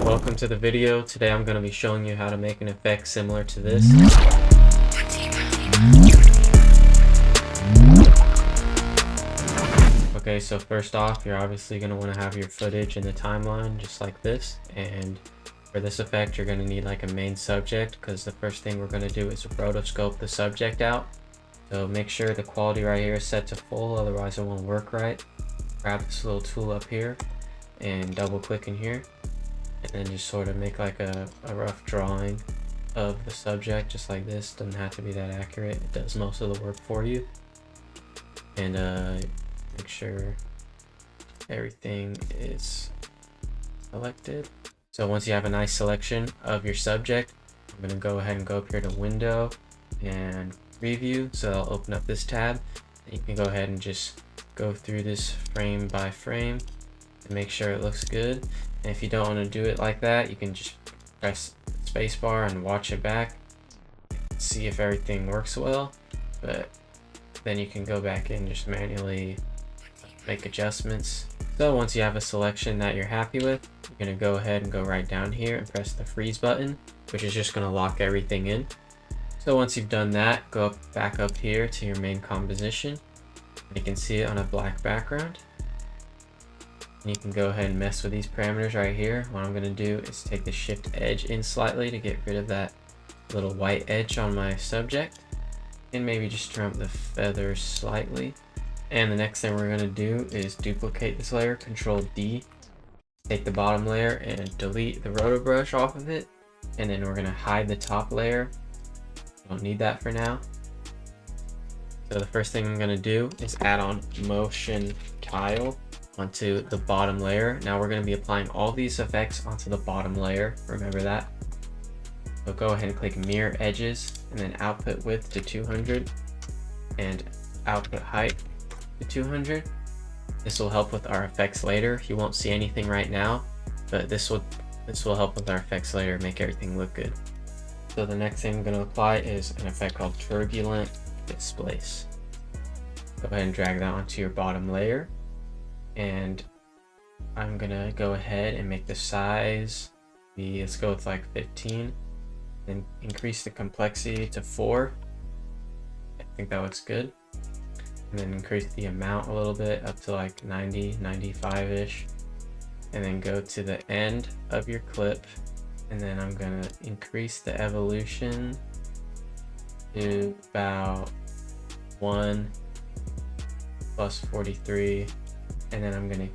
Welcome to the video. Today I'm going to be showing you how to make an effect similar to this. Okay, so first off, you're obviously going to want to have your footage in the timeline just like this, and for this effect you're going to need like a main subject, because the first thing we're going to do is rotoscope the subject out. So make sure the quality right here is set to full, otherwise it won't work right. Grab this little tool up here and double click in here, and then just sort of make like a rough drawing of the subject just like this. Doesn't have to be that accurate, it does most of the work for you. And make sure everything is selected. So once you have a nice selection of your subject, I'm going to go ahead and go up here to window and preview. So I'll open up this tab, and you can go ahead and just go through this frame by frame to make sure it looks good. And if you don't want to do it like that, you can just press spacebar and watch it back, see if everything works well. But then you can go back and just manually make adjustments. So once you have a selection that you're happy with, you're going to go ahead and go right down here and press the freeze button, which is just going to lock everything in. So once you've done that, go back up here to your main composition. You can see it on a black background. And you can go ahead and mess with these parameters right here. What I'm going to do is take the shift edge in slightly to get rid of that little white edge on my subject, and maybe just trim up the feathers slightly. And the next thing we're going to do is duplicate this layer, Control D, take the bottom layer and delete the roto brush off of it, and then we're going to hide the top layer. Don't need that for now. So the first thing I'm going to do is add on motion tile onto the bottom layer. Now we're going to be applying all these effects onto the bottom layer, remember that. So go ahead and click mirror edges, and then output width to 200 and output height to 200. This will help with our effects later. You won't see anything right now, but this will help with our effects later, make everything look good. So the next thing I'm going to apply is an effect called turbulent displace. Go ahead and drag that onto your bottom layer, and I'm going to go ahead and make the size be, let's go with like 15, and increase the complexity to 4. I think that looks good. And then increase the amount a little bit up to like 90, 95-ish. And then go to the end of your clip. And then I'm gonna increase the evolution to about 1 plus 43. And then I'm gonna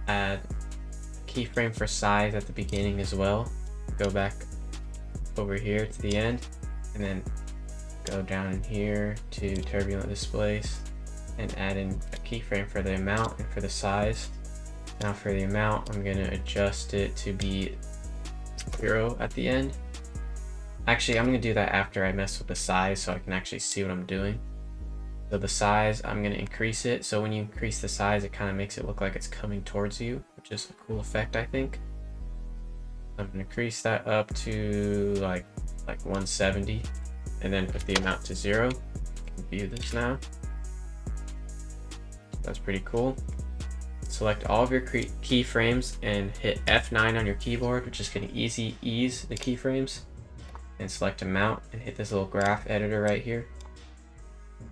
add a keyframe for size at the beginning as well. Go back over here to the end, and then go down in here to turbulent displace and add in a keyframe for the amount and for the size. Now for the amount, I'm going to adjust it to be 0 at the end. Actually, I'm going to do that after I mess with the size so I can actually see what I'm doing. So the size, I'm going to increase it. So when you increase the size, it kind of makes it look like it's coming towards you, which is a cool effect, I think. I'm going to increase that up to like 170, and then put the amount to 0. You can view this now. That's pretty cool. Select all of your keyframes and hit F9 on your keyboard, which is going to ease the keyframes. And select amount and hit this little graph editor right here.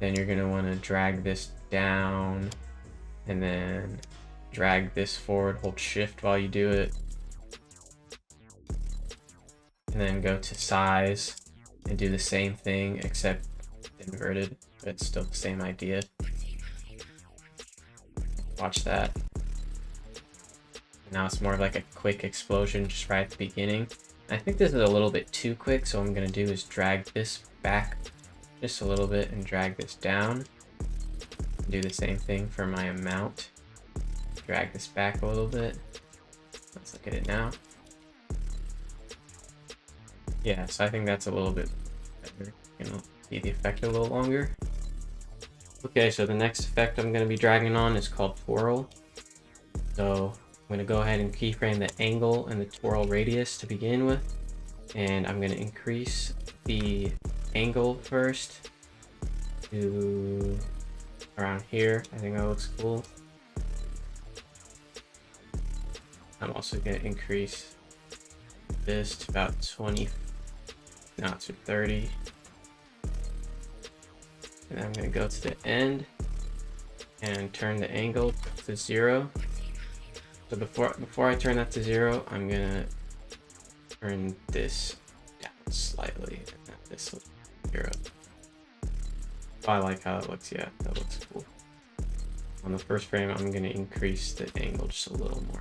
Then you're going to want to drag this down and then drag this forward. Hold shift while you do it. And then go to size and do the same thing except inverted, but it's still the same idea. Watch that. Now it's more of like a quick explosion just right at the beginning. I think this is a little bit too quick, so what I'm going to do is drag this back just a little bit and drag this down. Do the same thing for my amount. Drag this back a little bit. Let's look at it now. Yeah, so I think that's a little bit better. You know, see the effect a little longer. Okay, so the next effect I'm going to be dragging on is called twirl. So I'm going to go ahead and keyframe the angle and the twirl radius to begin with. And I'm going to increase the angle first to around here. I think that looks cool. I'm also going to increase this to about 20, now to 30. And I'm going to go to the end and turn the angle to 0. So before I turn that to 0, I'm going to turn this down slightly, and then this will be 0. Oh, I like how it looks. Yeah, that looks cool. On the first frame, I'm going to increase the angle just a little more.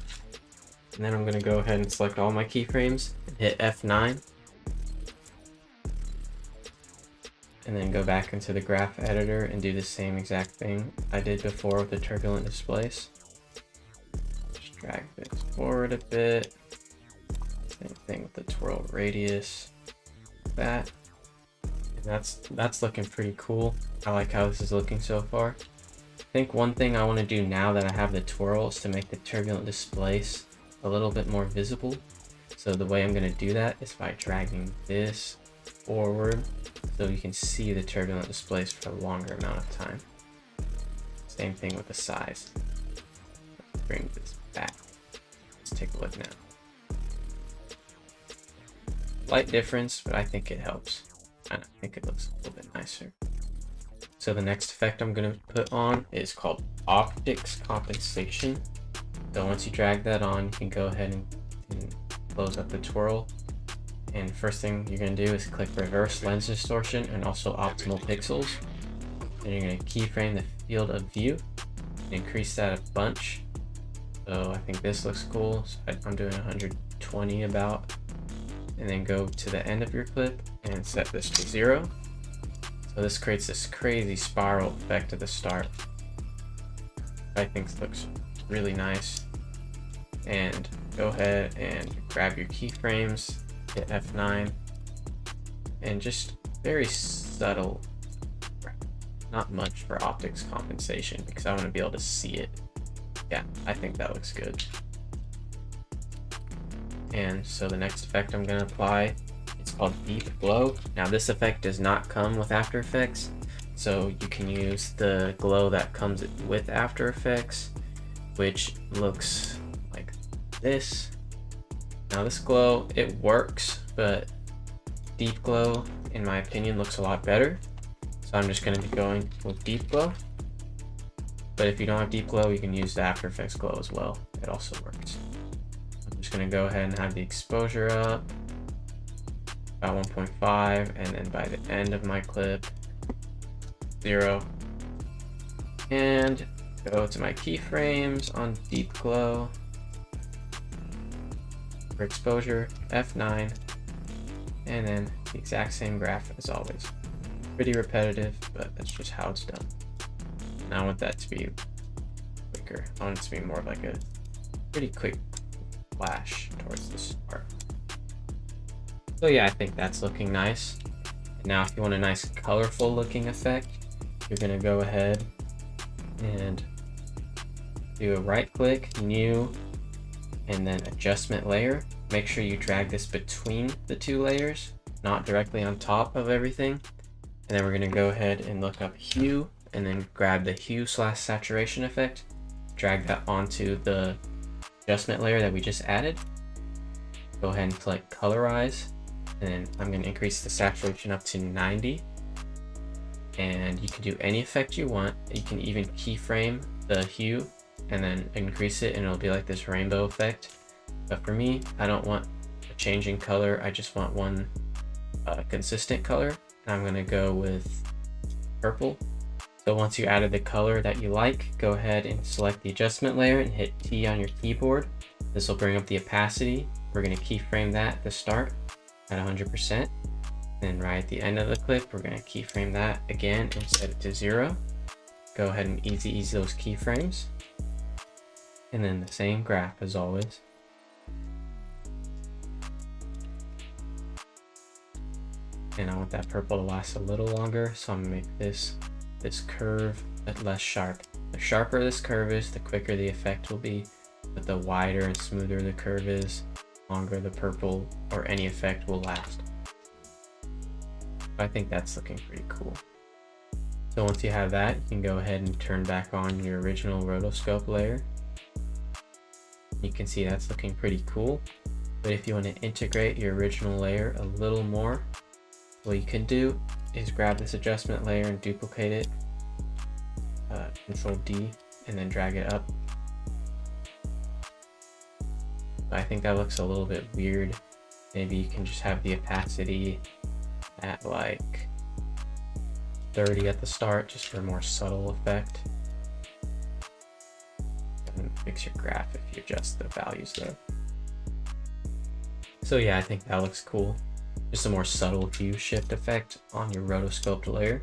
And then I'm going to go ahead and select all my keyframes and hit F9. And then go back into the graph editor and do the same exact thing I did before with the turbulent displace. Just drag this forward a bit. Same thing with the twirl radius. That. And that's looking pretty cool. I like how this is looking so far. I think one thing I want to do now that I have the twirl is to make the turbulent displace a little bit more visible. So the way I'm going to do that is by dragging this forward so you can see the turbulent displace for a longer amount of time. Same thing with the size. Let's bring this back. Let's take a look now. Slight difference, but I think it helps. I think it looks a little bit nicer. So the next effect I'm going to put on is called Optics Compensation. So once you drag that on, you can go ahead and close up the twirl. And first thing you're going to do is click Reverse Lens Distortion and also Optimal Pixels. And you're going to keyframe the field of view and increase that a bunch. So I think this looks cool. So I'm doing 120 about. And then go to the end of your clip and set this to 0. So this creates this crazy spiral effect at the start. I think looks really nice. And go ahead and grab your keyframes, hit F9, and just very subtle, not much for optics compensation because I want to be able to see it. Yeah, I think that looks good. And so the next effect I'm going to apply, it's called Deep Glow. Now this effect does not come with After Effects, so you can use the glow that comes with After Effects, which looks like this. Now this glow, it works, but Deep Glow, in my opinion, looks a lot better. So I'm just going to be going with Deep Glow. But if you don't have Deep Glow, you can use the After Effects glow as well. It also works. I'm just going to go ahead and have the exposure up about 1.5, and then by the end of my clip, 0. And go to my keyframes on Deep Glow. For exposure, F9, and then the exact same graph as always. Pretty repetitive, but that's just how it's done. And I want that to be quicker. I want it to be more like a pretty quick flash towards the start. So yeah, I think that's looking nice. And now if you want a nice colorful looking effect, you're gonna go ahead and do a right click, new, and then adjustment layer. Make sure you drag this between the two layers, not directly on top of everything. And then we're going to go ahead and look up hue and then grab the hue/saturation effect, drag that onto the adjustment layer that we just added. Go ahead and select colorize, and then I'm going to increase the saturation up to 90. And you can do any effect you want. You can even keyframe the hue and then increase it, and it'll be like this rainbow effect. But for me, I don't want a change in color. I just want one consistent color. And I'm going to go with purple. So once you added the color that you like, go ahead and select the adjustment layer and hit T on your keyboard. This will bring up the opacity. We're going to keyframe that at the start at 100%. Then right at the end of the clip, we're going to keyframe that again and set it to 0. Go ahead and easy those keyframes. And then the same graph as always. And I want that purple to last a little longer, so I'm gonna make this curve less sharp. The sharper this curve is, the quicker the effect will be, but the wider and smoother the curve is, longer the purple or any effect will last. I think that's looking pretty cool. So once you have that, you can go ahead and turn back on your original rotoscope layer. You can see that's looking pretty cool. But if you want to integrate your original layer a little more, what you can do is grab this adjustment layer and duplicate it, Control D, and then drag it up. I think that looks a little bit weird. Maybe you can just have the opacity at like 30 at the start, just for a more subtle effect. And fix your graph if you adjust the values though. So yeah, I think that looks cool. Just a more subtle hue shift effect on your rotoscoped layer.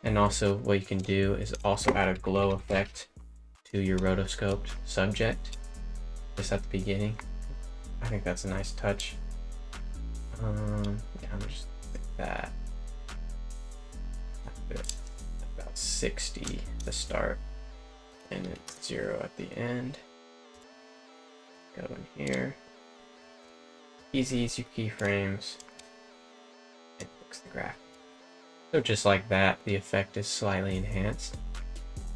And also what you can do is also add a glow effect to your rotoscoped subject, just at the beginning. I think that's a nice touch. Yeah, I'm just like that. About 60 at the start, and it's 0 at the end. Go in here. Easy your keyframes and fix the graph. So just like that, the effect is slightly enhanced.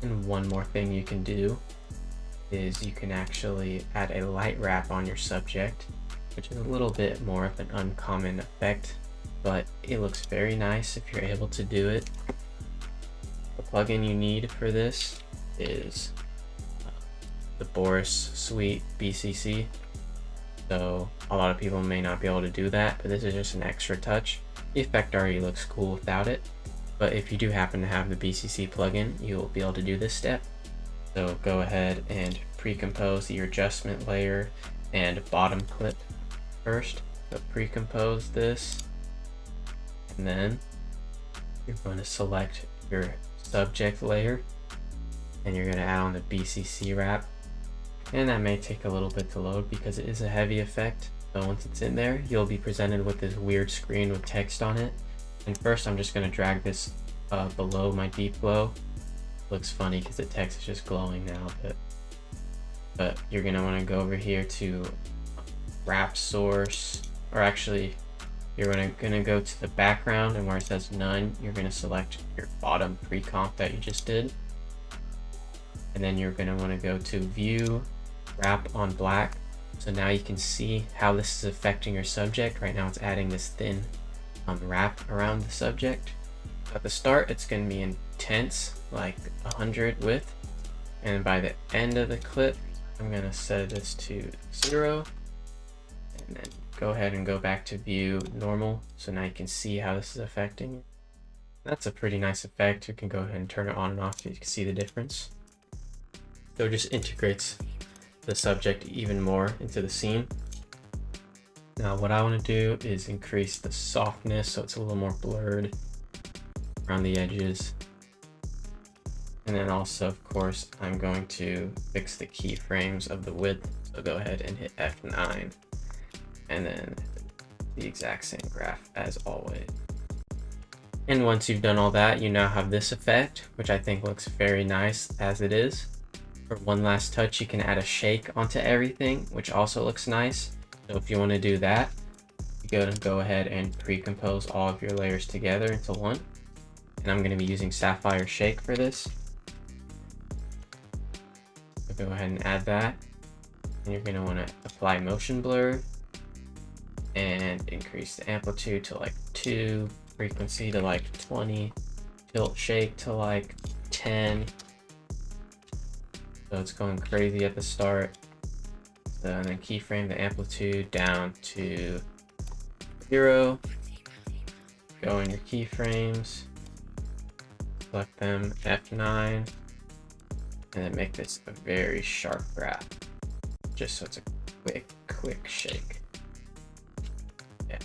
And one more thing you can do is you can actually add a light wrap on your subject, which is a little bit more of an uncommon effect, but it looks very nice if you're able to do it. The plugin you need for this is the Boris Suite BCC. So a lot of people may not be able to do that, but this is just an extra touch. The effect already looks cool without it, but if you do happen to have the BCC plugin, you'll be able to do this step. So go ahead and pre-compose your adjustment layer and bottom clip first. So pre-compose this, and then you're going to select your subject layer, and you're going to add on the BCC wrap. And that may take a little bit to load because it is a heavy effect. So once it's in there, you'll be presented with this weird screen with text on it. And first I'm just going to drag this below my deep glow. Looks funny because the text is just glowing now, but you're going to want to go over here to wrap source, or actually you're going to go to the background, and where it says none, you're going to select your bottom pre-comp that you just did. And then you're going to want to go to view, wrap on black. So now you can see how this is affecting your subject. Right now it's adding this thin wrap around the subject. At the start, it's going to be intense, like 100 width. And by the end of the clip, I'm going to set this to 0. And then go ahead and go back to view normal. So now you can see how this is affecting it. That's a pretty nice effect. You can go ahead and turn it on and off so you can see the difference. So it just integrates the subject even more into the scene. Now what I want to do is increase the softness so it's a little more blurred around the edges. And then also, of course, I'm going to fix the keyframes of the width. So go ahead and hit F9, and then the exact same graph as always. And once you've done all that, you now have this effect, which I think looks very nice as it is. For one last touch, you can add a shake onto everything, which also looks nice. So if you want to do that, you go ahead and pre-compose all of your layers together into one. And I'm going to be using Sapphire Shake for this. So go ahead and add that. And you're going to want to apply motion blur and increase the amplitude to like 2, frequency to like 20, tilt shake to like 10. So it's going crazy at the start. So, and then keyframe the amplitude down to 0. Go in your keyframes, select them, F9, and then make this a very sharp graph, just so it's a quick shake. Yeah,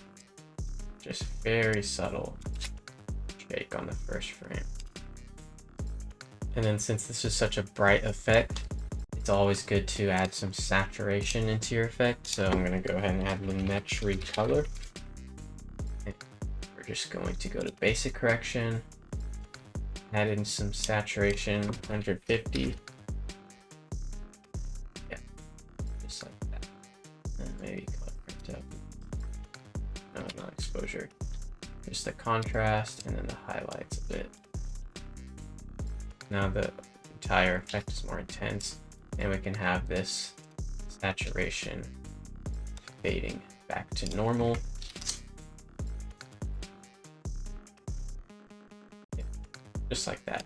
just very subtle shake on the first frame. And then since this is such a bright effect, it's always good to add some saturation into your effect. So I'm going to go ahead and add Lumetri color. And we're just going to go to basic correction, add in some saturation, 150. Yeah, just like that. And maybe color print up. No, not exposure. Just the contrast and then the highlights a bit. Now the entire effect is more intense, and we can have this saturation fading back to normal. Yeah, just like that.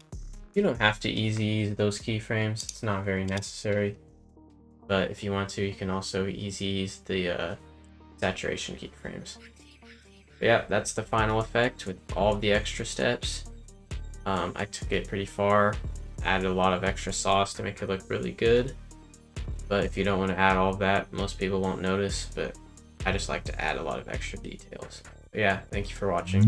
You don't have to easy ease those keyframes, it's not very necessary. But if you want to, you can also easy ease the saturation keyframes. But yeah, that's the final effect with all of the extra steps. I took it pretty far, added a lot of extra sauce to make it look really good. But if you don't want to add all of that, most people won't notice, but I just like to add a lot of extra details. But yeah, thank you for watching.